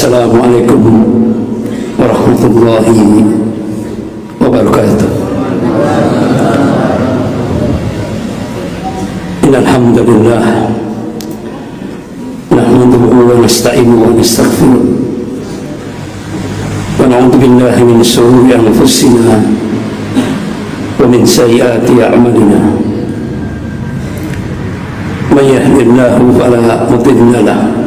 Assalamualaikum warahmatullahi wabarakatuh. Innal hamdalillah nahmaduhu wa nasta'inuhu wa nastaghfiruh wa na'udzu billahi min shururi anfusina wa min sayyiati a'malina. May yahdihillahu fala mudilla lahu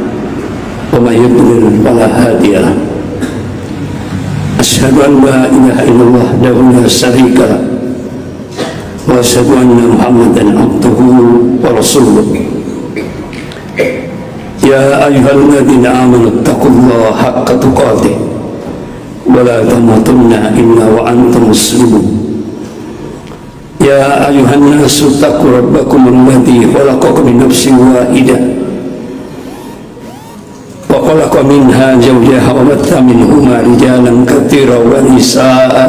wa may yudlil fala hadiya lahu. Asyhadu an la ilaha illallah wahdahu la syarika lahu wa asyhadu anna Muhammadan abduhu wa rasuluh. Ya ayyuhalladzina amanu taqullaha haqqa tuqatih wa la tamutunna illa wa antum muslimun. Ya ayyuhan nasu taqu rabbakum alladzi khalaqakum min nafsin wahidah wa khalaqa minha zawjaha wa batha minhuma rijalan katsiran wa nisaa'a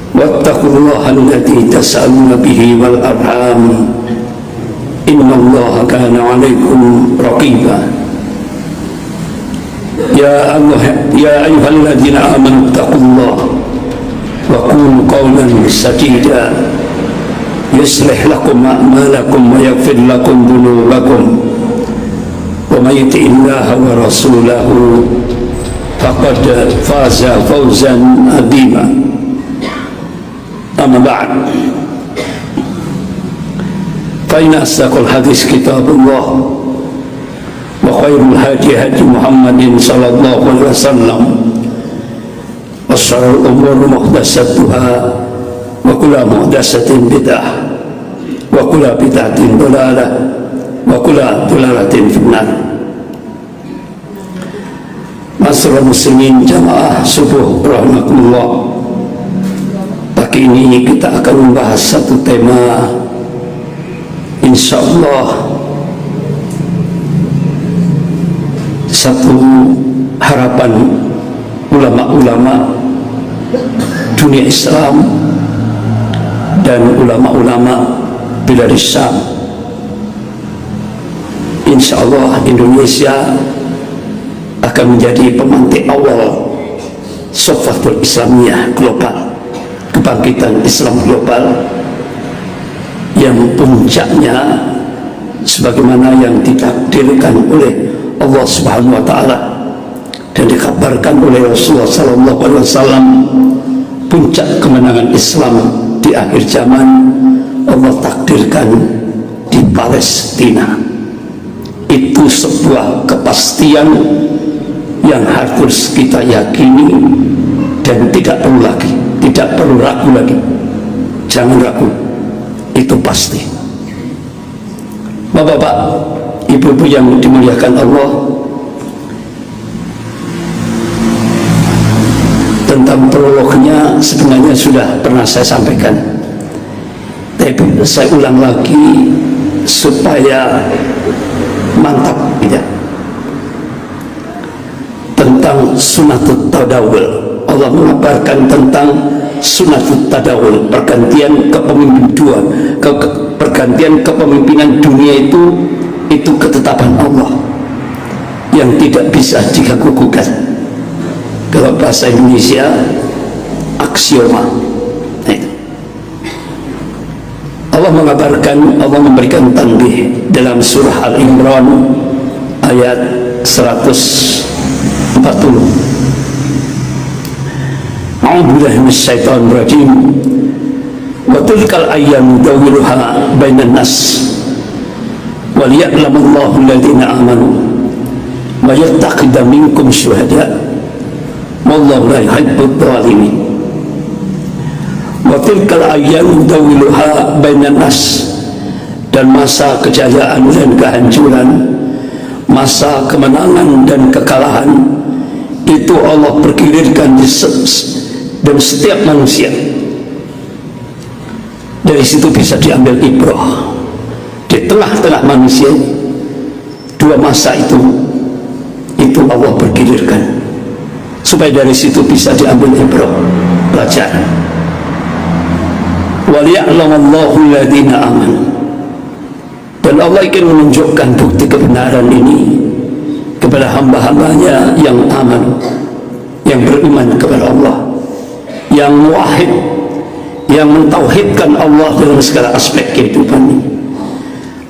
wattaqullaha alladzi tas'aluna bihi wal arham innallaha kana 'alaikum raqiba. Ya ayyuhalladzina amanu taqullaha wa qulu qawlan sadida yuslih lakum a'malakum wa yaghfir lakum dhunubakum wa may yuti'illaha wa rasulahu faqad faza fawzan 'azima. Amma ba'd, fa inna asdaqal hadis kitabullah wa khairul hadi hadi Muhammadin sallallahu alaihi wasallam wa syarrul umuri muhdatsatuha wa kullu muhdatsatin bid'ah wa kullu bid'atin dhalalah wa kullu dhalalatin finnar. Masyaallah muslimin jamaah subuh rahimakumullah. Pagi ini kita akan membahas satu tema, insyaallah satu harapan ulama-ulama dunia Islam dan ulama-ulama bilad Syam. Insyaallah Indonesia akan menjadi pemantik awal Safatul Islamiyah global, kebangkitan Islam global yang puncaknya sebagaimana yang ditakdirkan oleh Allah Subhanahu wa taala dan dikabarkan oleh Rasulullah sallallahu alaihi wasallam. Puncak kemenangan Islam di akhir zaman Allah takdirkan di Palestina. Itu sebuah kepastian yang harus kita yakini dan tidak perlu ragu lagi. Jangan ragu, itu pasti. Bapak-bapak, ibu-ibu yang dimuliakan Allah, tentang prolognya sebenarnya sudah pernah saya sampaikan, tapi saya ulang lagi supaya mantap tidak. Tentang sunatut tadawul, Allah mengabarkan tentang sunatut tadawul, pergantian kepemimpinan dunia itu ketetapan Allah yang tidak bisa diganggu-gugat. Kalau bahasa Indonesia aksioma. Allah mengabarkan, Allah memberikan tanbih dalam surah Al-Imran ayat 140. A'udzubillahi minasyaitonir rajim. Wa tilkal ayyamu dawiluha bainan nas wa liya'lamallahu alladziina amanu wa yattaqida minkum syuhada wallahu la yuhibbudz zalimin. Wa tilkal ayyamu dawiluha bainan nas, dan masa kejayaan dan kehancuran, masa kemenangan dan kekalahan itu Allah pergilirkan di dan setiap manusia. Dari situ bisa diambil ibrah. Di tengah-tengah manusia dua masa itu Allah pergilirkan supaya dari situ bisa diambil ibrah, pelajaran. Waliya'lamallahu alladziina amanu, dan Allah ingin menunjukkan bukti kebenaran ini kepada hamba-hambanya yang aman, yang beriman kepada Allah, yang muwahhid, yang mentauhidkan Allah dalam segala aspek kehidupannya.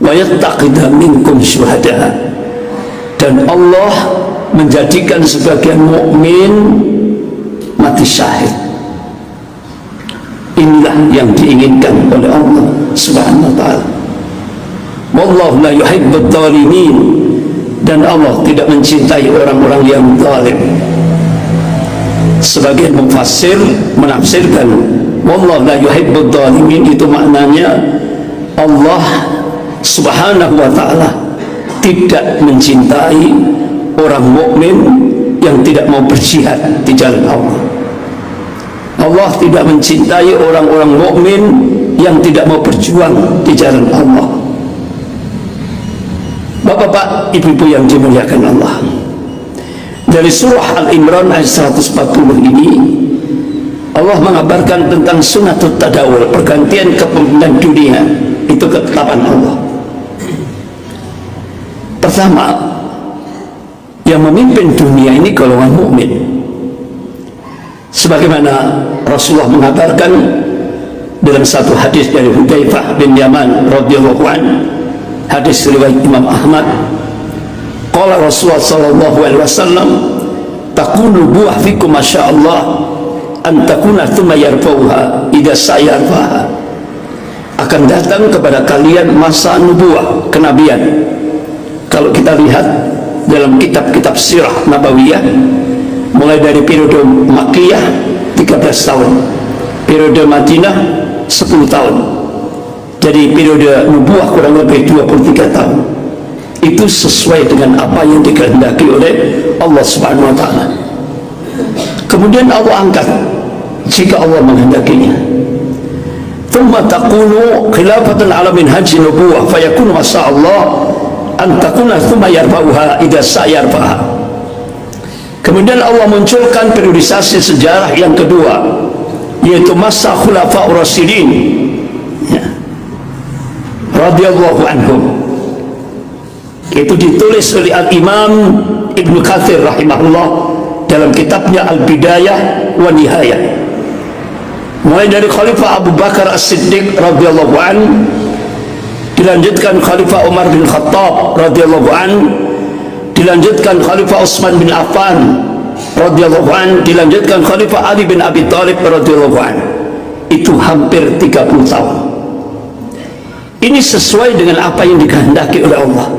Wa yattaqida minkum syuhada, dan Allah menjadikan sebagian mukmin mati syahid. Inilah yang diinginkan oleh Allah Subhanahu wa ta'ala. Wallahu la yuhibbud dhalimin, dan Allah tidak mencintai orang-orang yang zalim. Sebagian mufassir menafsirkan wallahu la yuhibbud dhalimin itu maknanya Allah Subhanahu wa ta'ala tidak mencintai orang mukmin yang tidak mau berjihad di jalan Allah. Allah tidak mencintai orang-orang mukmin yang tidak mau berjuang di jalan Allah. Bapak-bapak, ibu-ibu yang dimuliakan Allah, dari surah Al-Imran ayat 140 ini Allah mengabarkan tentang sunatut tadawul, pergantian kepemimpinan dunia. Itu ketetapan Allah. Pertama, yang memimpin dunia ini golongan mukmin, sebagaimana Rasulullah mengabarkan dalam satu hadis dari Hudzaifah bin Yaman radhiyallahu anhu, hadis riwayat Imam Ahmad. Qala Rasulullah sallallahu alaihi wasallam, takunu buah fikum masyaallah an takuna thumma yarfauha idza sayarfaha. Akan datang kepada kalian masa nubuah, kenabian. Kalau kita lihat dalam kitab-kitab sirah nabawiyah, mulai dari periode Makkiyah 13 tahun, periode Madinah 10 tahun, jadi periode nubuah kurang lebih 23 tahun. Itu sesuai dengan apa yang dikehendaki oleh Allah Subhanahu wa ta'ala. Kemudian Allah angkat jika Allah menghendakinya. Thumma taqulu khilafatan ala minhaji nubuwah fayakunu masa'allah an takuna thumma yarfa'uha idza sa'yarfa'ha. Kemudian Allah munculkan periodisasi sejarah yang kedua, yaitu masa khulafa'ur rasyidin ya, radhiyallahu anhum. Itu ditulis oleh Al-Imam Ibnu Katsir rahimahullah dalam kitabnya Al-Bidayah wa Nihayah. Mulai dari Khalifah Abu Bakar As-Siddiq radhiyallahu anhu, dilanjutkan Khalifah Umar bin Khattab radhiyallahu anhu, dilanjutkan Khalifah Utsman bin Affan radhiyallahu anhu, dilanjutkan Khalifah Ali bin Abi Thalib radhiyallahu anhu. Itu hampir 30 tahun. Ini sesuai dengan apa yang dikehendaki oleh Allah.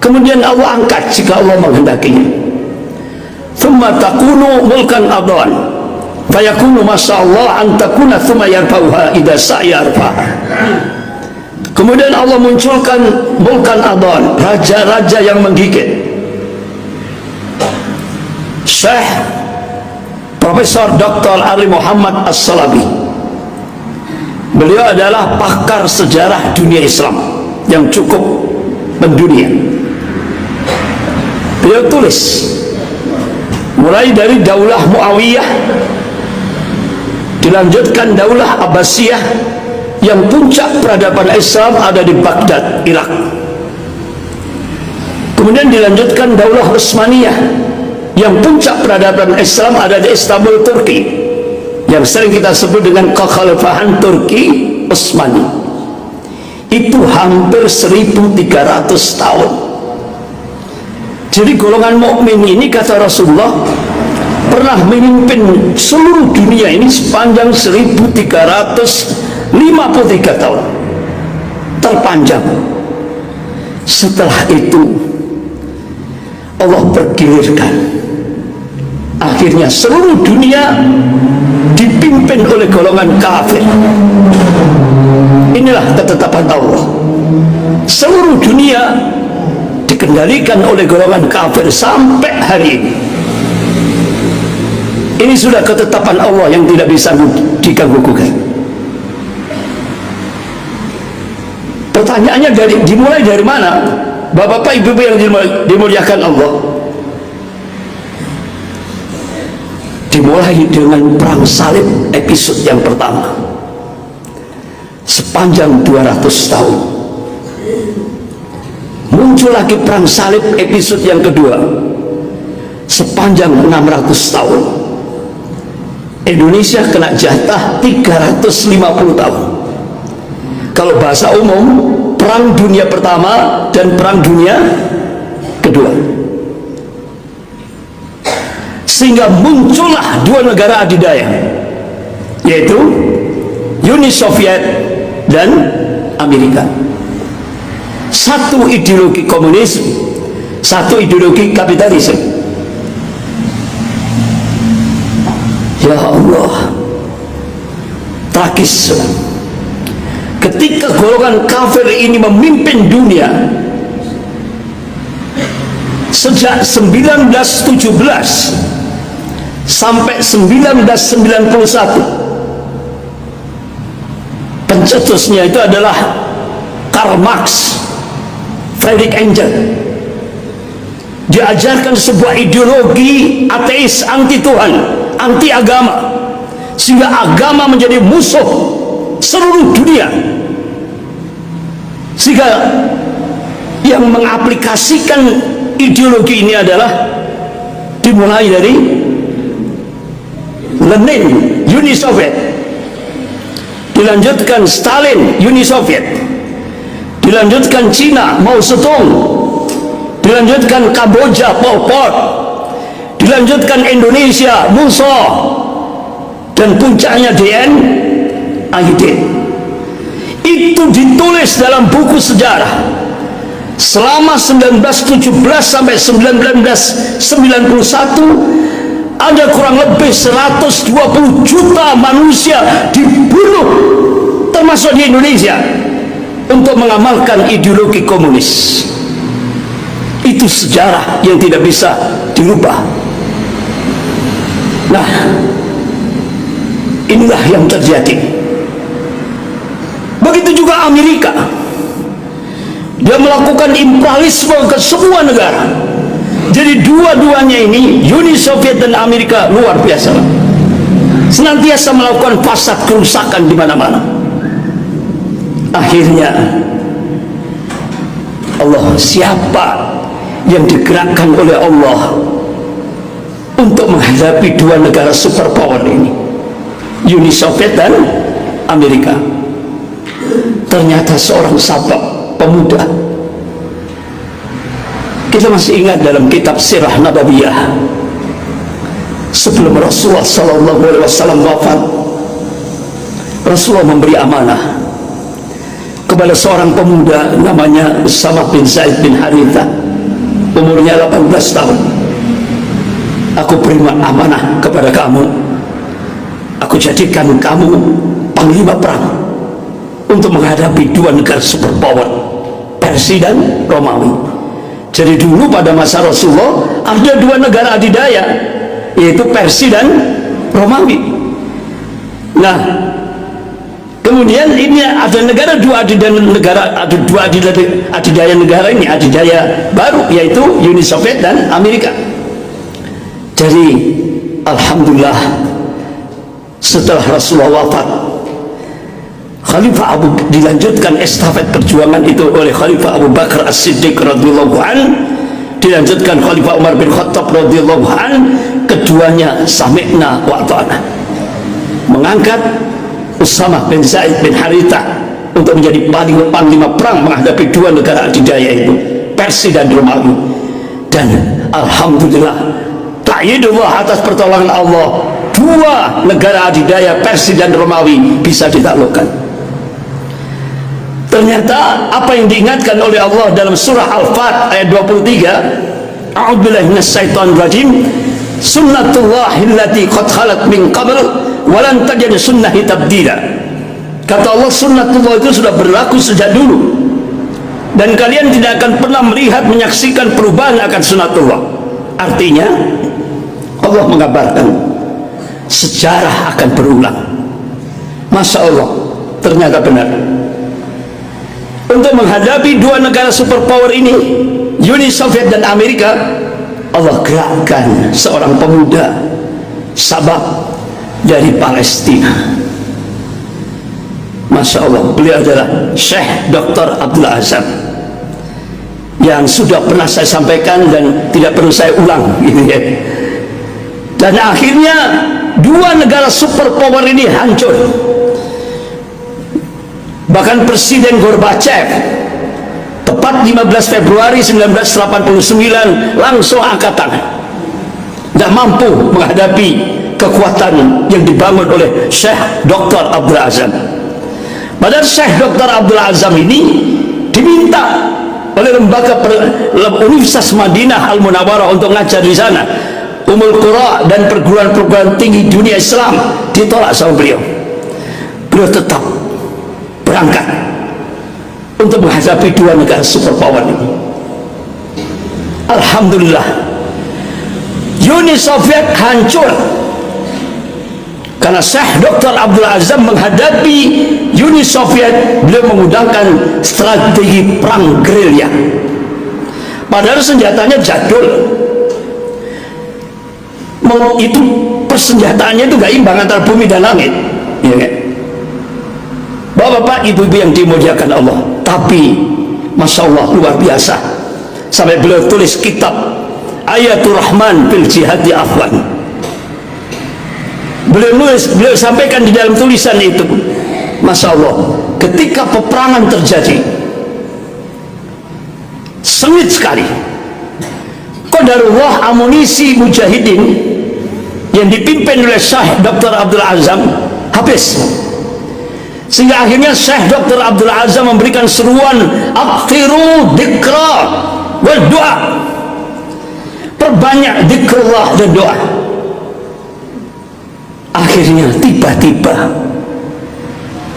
Kemudian Allah angkat jika Allah menghendakinya. Thumma takunu mulkan adhan fayakunu masyaallah an takuna thumma yarfa'uha idza sa'yarfa'ha. Kemudian Allah munculkan mulkan adhan, raja-raja yang menggigit. Syekh Profesor Dr. Ali Muhammad As-Salabi, beliau adalah pakar sejarah dunia Islam yang cukup mendunia. Beliau tulis mulai dari Daulah Muawiyah, dilanjutkan Daulah Abbasiyah, yang puncak peradaban Islam ada di Baghdad, Irak. Kemudian dilanjutkan Daulah Utsmaniyah, yang puncak peradaban Islam ada di Istanbul, Turki, yang sering kita sebut dengan kekhalifahan Turki Utsmani. Itu hampir 1300 tahun. Jadi golongan mukmin ini, kata Rasulullah, pernah memimpin seluruh dunia ini sepanjang 1353 tahun, terpanjang. Setelah itu Allah pergilirkan, akhirnya seluruh dunia dipimpin oleh golongan kafir. Inilah ketetapan Allah. Seluruh dunia dikendalikan oleh golongan kafir sampai hari ini. Ini sudah ketetapan Allah yang tidak bisa diganggu-gugat. Pertanyaannya dimulai dari mana? Bapak-bapak, ibu-ibu yang dimuliakan Allah, dimulai dengan perang salib episode yang pertama, sepanjang 200 tahun. Muncul lagi perang salib episode yang kedua, sepanjang 600 tahun. Indonesia kena jatah 350 tahun. Kalau bahasa umum, perang dunia pertama dan perang dunia kedua. Sehingga muncullah dua negara adidaya, yaitu Uni Soviet dan Amerika. Satu ideologi komunis, satu ideologi kapitalisme. Ya Allah, tragis. Ketika golongan kafir ini memimpin dunia sejak 1917 sampai 1991, pencetusnya itu adalah Karl Marx, Friedrich Engels. Diajarkan sebuah ideologi ateis, anti Tuhan, anti agama, sehingga agama menjadi musuh seluruh dunia, sehingga yang mengaplikasikan ideologi ini adalah dimulai dari Lenin, Uni Soviet, dilanjutkan Stalin, Uni Soviet, dilanjutkan Cina, Mao Zedong, dilanjutkan Kamboja, Pol Pot, dilanjutkan Indonesia, Musa, dan puncaknya DN Aidit. Itu ditulis dalam buku sejarah. Selama 1917 sampai 1991 ada kurang lebih 120 juta manusia dibunuh, termasuk di Indonesia, untuk mengamalkan ideologi komunis. Itu sejarah yang tidak bisa dirubah. Nah, inilah yang terjadi. Begitu juga Amerika, dia melakukan imperialisme ke semua negara. Jadi dua-duanya ini, Uni Soviet dan Amerika, luar biasa, senantiasa melakukan fasad kerusakan di mana-mana. Akhirnya Allah, siapa yang digerakkan oleh Allah untuk menghadapi dua negara superpower ini, Uni Soviet dan Amerika? Ternyata seorang sahabat pemuda. Kita masih ingat dalam kitab Sirah Nabawiyah, sebelum Rasulullah SAW wafat, Rasulullah memberi amanah kepada seorang pemuda namanya Usama bin Zaid bin Haritha, umurnya 18 tahun. Aku beri amanah kepada kamu, aku jadikan kamu panglima perang untuk menghadapi dua negara superpower, Persia dan Romawi. Jadi dulu pada masa Rasulullah ada dua negara adidaya, yaitu Persia dan Romawi. Nah, kemudian ini ada negara dua adidaya negara ini, adidaya baru, yaitu Uni Soviet dan Amerika. Jadi alhamdulillah, setelah Rasulullah wafat, Khalifah dilanjutkan estafet perjuangan itu oleh Khalifah Abu Bakar As-Siddiq radhiyallahu an, dilanjutkan Khalifah Umar bin Khattab radhiyallahu an. Keduanya sami'na wa ata'na, mengangkat Usama bin Zaid bin Haritha untuk menjadi panglima perang menghadapi dua negara adidaya itu, Persia dan Romawi. Dan alhamdulillah, ta'yidullah, atas pertolongan Allah, dua negara adidaya Persia dan Romawi bisa ditaklukkan. Ternyata apa yang diingatkan oleh Allah dalam surah Al-Fat ayat 23, a'udzubillahi minasyaitonir rajim, sunnatullahi allati qad khalat min qabl wa lan tajid sunnahi tabdila. Kata Allah, sunnatullah itu sudah berlaku sejak dulu, dan kalian tidak akan pernah melihat, menyaksikan perubahan akan sunnatullah. Artinya Allah mengabarkan sejarah akan berulang. Masya Allah, ternyata benar. Untuk menghadapi dua negara superpower ini, Uni Soviet dan Amerika, Allah gerakkan seorang pemuda sabab dari Palestina. Masya Allah, beliau adalah Syekh Dr. Abdul Azam. yang sudah pernah saya sampaikan dan tidak perlu saya ulang gitu ya. Dan akhirnya dua negara superpower ini hancur. Bahkan Presiden Gorbachev tepat 15 Februari 1989 langsung angkat tangan, tidak mampu menghadapi kekuatan yang dibangun oleh Syekh Dr. Abdul Azam. Padahal Syekh Dr. Abdul Azam ini diminta oleh lembaga Universitas Madinah Al Munawwarah untuk ngajar di sana, Ummul Qura dan perguruan-perguruan tinggi dunia Islam, ditolak sama beliau. Beliau tetap berangkat untuk menghadapi dua negara superpower ini. Alhamdulillah, Uni Soviet hancur karena Syekh Dr. Abdul Azam menghadapi Uni Soviet. Beliau menggunakan strategi perang gerilya, padahal senjatanya jadul. Itu persenjataannya itu gak imbang antara bumi dan langit, ya kan? Bapak-bapak, ibu-ibu yang dimuliakan Allah. Tapi Masya Allah, luar biasa, sampai beliau tulis kitab Ayatul Rahman fil Jihad di Afwan. Beliau sampaikan di dalam tulisan itu, Masya Allah, ketika peperangan terjadi sengit sekali, qadarullah amunisi mujahidin yang dipimpin oleh Syekh Dr. Abdul Azam habis, sehingga akhirnya Syekh Dr. Abdul Azam memberikan seruan akhiru dzikra wal doa, perbanyak zikrullah dan doa. Akhirnya tiba-tiba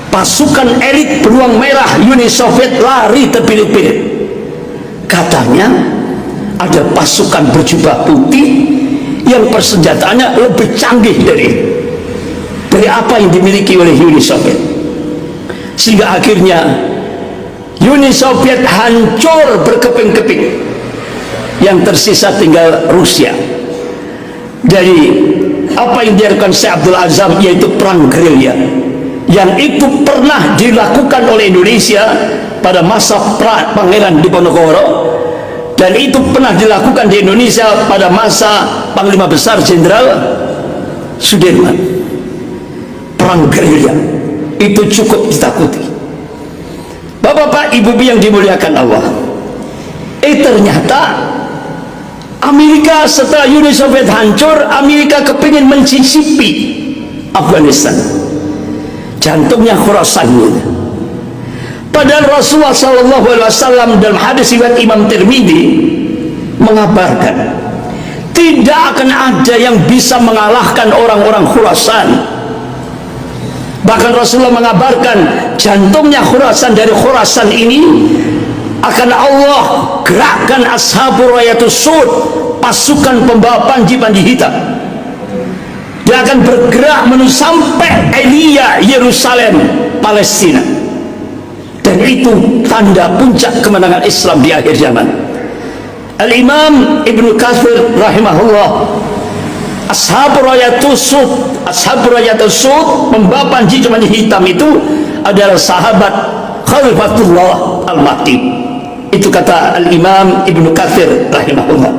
pasukan elit beruang merah Uni Soviet lari terpirit-pirit. Katanya ada pasukan berjubah putih yang persenjataannya lebih canggih dari apa yang dimiliki oleh Uni Soviet, sehingga akhirnya Uni Soviet hancur berkeping-keping. Yang tersisa tinggal Rusia. Dari apa yang dilakukan Syekh Abdul Azam, yaitu perang gerilya, yang itu pernah dilakukan oleh Indonesia pada masa Pangeran Diponegoro, dan itu pernah dilakukan di Indonesia pada masa Panglima Besar Jenderal Sudirman. Perang gerilya itu cukup ditakuti. Bapak-bapak, ibu-ibu yang dimuliakan Allah, ternyata Amerika setelah Uni Soviet hancur, Amerika kepingin mencicipi Afghanistan, jantungnya Khurasan gitu. Padahal Rasulullah SAW dalam hadis riwayat Imam Tirmidzi mengabarkan, tidak akan ada yang bisa mengalahkan orang-orang Khurasan. Bahkan Rasulullah mengabarkan, jantungnya Khurasan, dari Khurasan ini akan Allah gerakkan Ashabur Rayatus Sud, pasukan pembawa panji-panji hitam. Dia akan bergerak menuju sampai Elia, Yerusalem, Palestina. Dan itu tanda puncak kemenangan Islam di akhir zaman. Al-Imam Ibnu Katsir rahimahullah, Ashabur Rayatus Sud, pembawa panji-panji hitam itu adalah sahabat Khalifatullah Al-Mahdi. Itu kata Al-Imam Ibnu Katsir rahimahullah.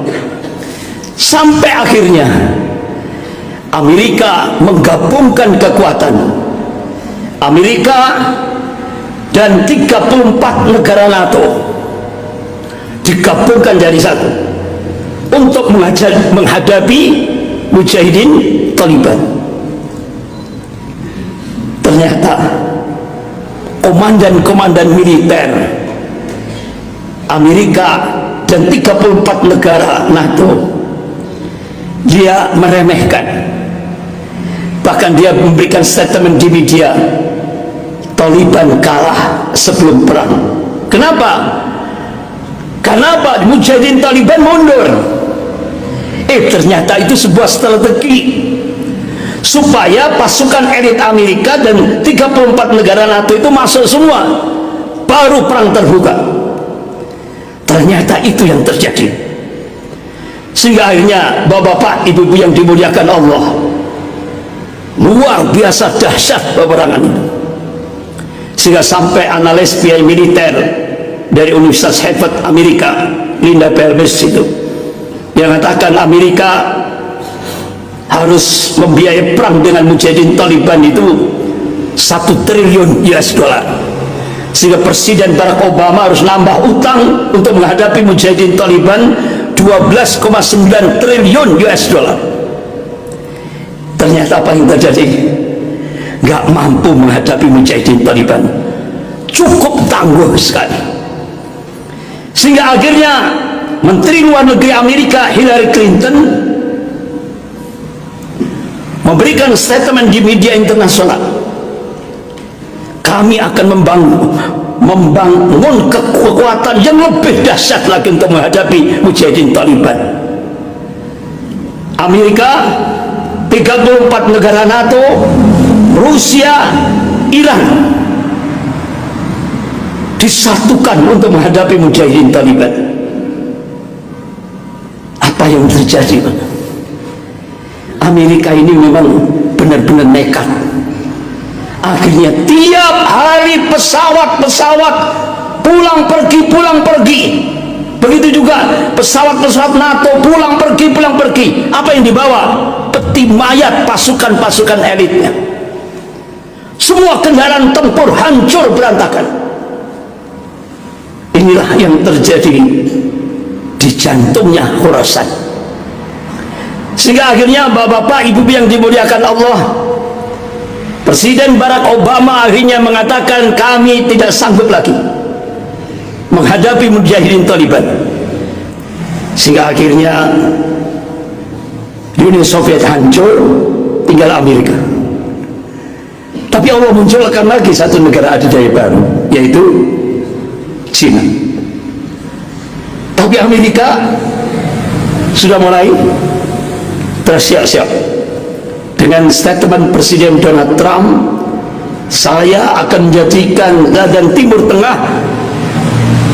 Sampai akhirnya Amerika menggabungkan kekuatan Amerika dan 34 negara NATO digabungkan jadi satu untuk menghadapi mujahidin Taliban. Ternyata komandan-komandan militer Amerika dan 34 negara NATO, dia meremehkan. Bahkan dia memberikan statement di media, Taliban kalah sebelum perang. Kenapa? Kenapa mujahidin Taliban mundur? Ternyata itu sebuah strategi supaya pasukan elit Amerika dan 34 negara NATO itu masuk semua, baru perang terbuka. Ternyata itu yang terjadi, sehingga akhirnya bapak-bapak, ibu-ibu yang dimuliakan Allah, luar biasa dahsyat peperangan itu, sehingga sampai analis biaya militer dari Universitas Harvard Amerika, Linda Pervis itu, yang mengatakan Amerika harus membiayai perang dengan mujahidin Taliban itu 1 triliun US dollar, sehingga Presiden Barack Obama harus nambah utang untuk menghadapi mujahidin Taliban 12,9 triliun US dollar. Ternyata apa yang terjadi? Gak mampu menghadapi mujahidin Taliban, cukup tangguh sekali, sehingga akhirnya Menteri Luar Negeri Amerika Hillary Clinton memberikan statement di media internasional, kami akan membangun kekuatan yang lebih dahsyat lagi untuk menghadapi mujahidin Taliban. Amerika, 34 negara NATO, Rusia, Iran disatukan untuk menghadapi mujahidin Taliban. Apa yang terjadi? Amerika ini memang benar-benar nekat. Akhirnya tiap hari pesawat-pesawat pulang pergi. Begitu juga pesawat-pesawat NATO pulang pergi. Apa yang dibawa? Peti mayat pasukan-pasukan elitnya. Semua kendaraan tempur hancur berantakan. Inilah yang terjadi di jantungnya Khurasan. Sehingga akhirnya bapak-bapak, ibu yang dimuliakan Allah, Presiden Barack Obama akhirnya mengatakan kami tidak sanggup lagi menghadapi mujahidin Taliban. Sehingga akhirnya Uni Soviet hancur, tinggal Amerika. Tapi Allah munculkan lagi satu negara adidaya baru, yaitu Cina. Tapi Amerika sudah mulai tersiap-siap dengan statement Presiden Donald Trump, saya akan menjadikan keadaan Timur Tengah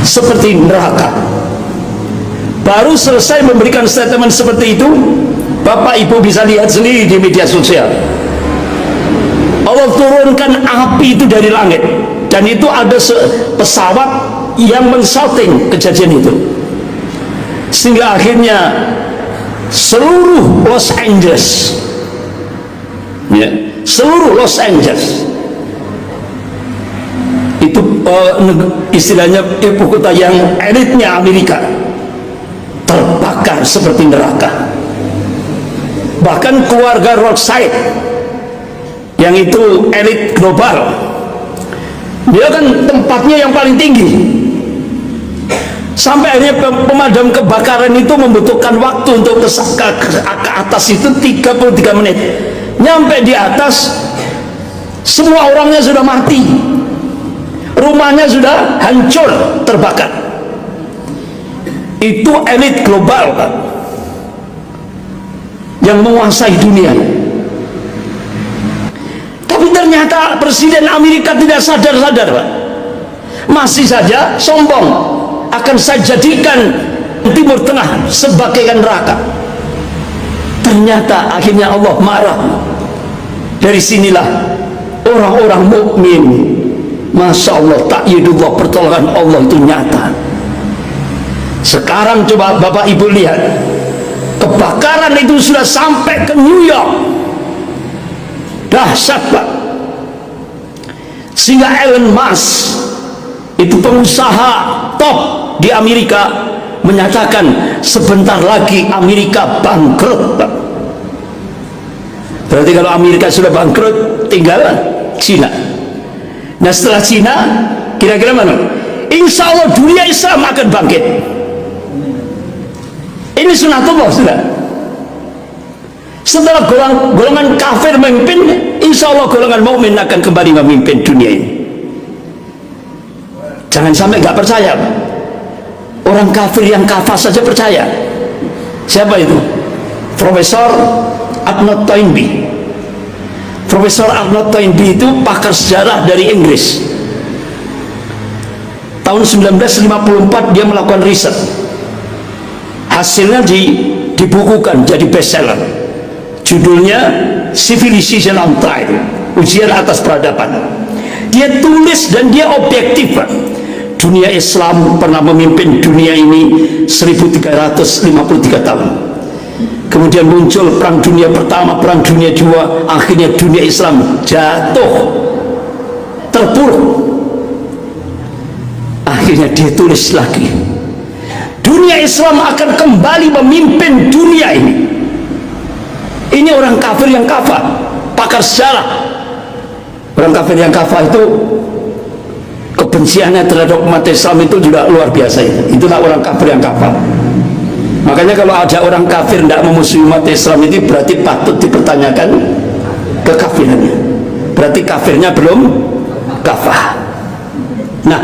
seperti neraka. Baru selesai memberikan statement seperti itu, Bapak Ibu bisa lihat sendiri di media sosial, Allah turunkan api itu dari langit, dan itu ada pesawat yang men-shouting kejadian itu, sehingga akhirnya seluruh Los Angeles, ya, seluruh Los Angeles itu istilahnya ibu kota yang elitnya Amerika terbakar seperti neraka. Bahkan keluarga Rothschild yang itu elit global, dia kan tempatnya yang paling tinggi, sampai akhirnya pemadam kebakaran itu membutuhkan waktu untuk ke atas itu 33 menit. Nyampe di atas, semua orangnya sudah mati, rumahnya sudah hancur, terbakar. Itu elit global, Pak, yang menguasai dunia. Tapi ternyata Presiden Amerika tidak sadar-sadar, Pak, masih saja sombong, akan saya jadikan Timur Tengah sebagai neraka. Ternyata akhirnya Allah marah. Dari sinilah orang-orang mukmin, Masya Allah, ta'yidullah, pertolongan Allah itu nyata. Sekarang coba Bapak Ibu lihat, kebakaran itu sudah sampai ke New York, dahsyat, Pak. Sehingga Elon Musk, itu pengusaha top di Amerika, menyatakan sebentar lagi Amerika bangkrut, Pak. Berarti kalau Amerika sudah bangkrut, tinggal Cina. Nah, setelah Cina, kira-kira mana? Insya Allah dunia Islam akan bangkit. Ini sunatullah sudah. Setelah golongan kafir memimpin, insya Allah golongan mukmin akan kembali memimpin dunia ini. Jangan sampai nggak percaya. Orang kafir yang kafir saja percaya. Siapa itu? Profesor Arnold Toynbee. Profesor Arnold Toynbee itu pakar sejarah dari Inggris. Tahun 1954 dia melakukan riset. Hasilnya dibukukan jadi bestseller. Judulnya Civilization on Trial, ujian atas peradaban. Dia tulis dan dia objektif, Pak. dunia Islam pernah memimpin dunia ini 1353 tahun. Kemudian muncul perang dunia pertama, perang dunia kedua, akhirnya dunia Islam jatuh, terpuruk. Akhirnya dia tulis lagi, dunia Islam akan kembali memimpin dunia ini. Ini orang kafir yang kafir, pakar sejarah. Orang kafir yang kafir itu kebenciannya terhadap umat Islam itu juga luar biasa. Itulah orang kafir yang kafir. Makanya kalau ada orang kafir tidak memusuhi umat Islam itu berarti patut dipertanyakan kekafirannya. Berarti kafirnya belum kafah. Nah,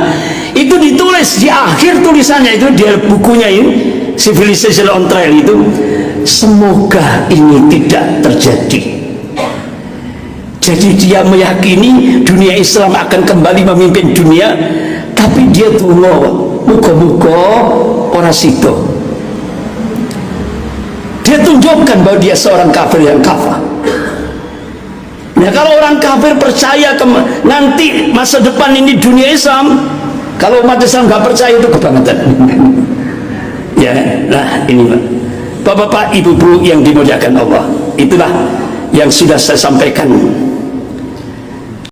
itu ditulis di akhir tulisannya itu, dia bukunya ini Civilization on Trial itu, semoga ini tidak terjadi. Jadi dia meyakini dunia Islam akan kembali memimpin dunia, tapi dia tunggu muka-muka orang situ. Dia tunjukkan bahwa dia seorang kafir yang kafir. Nah, kalau orang kafir percaya nanti masa depan ini dunia Islam, kalau umat Islam nggak percaya itu kebangetan. Ya, nah ini Bapak-bapak, ibu-ibu yang dimuliakan Allah, itulah yang sudah saya sampaikan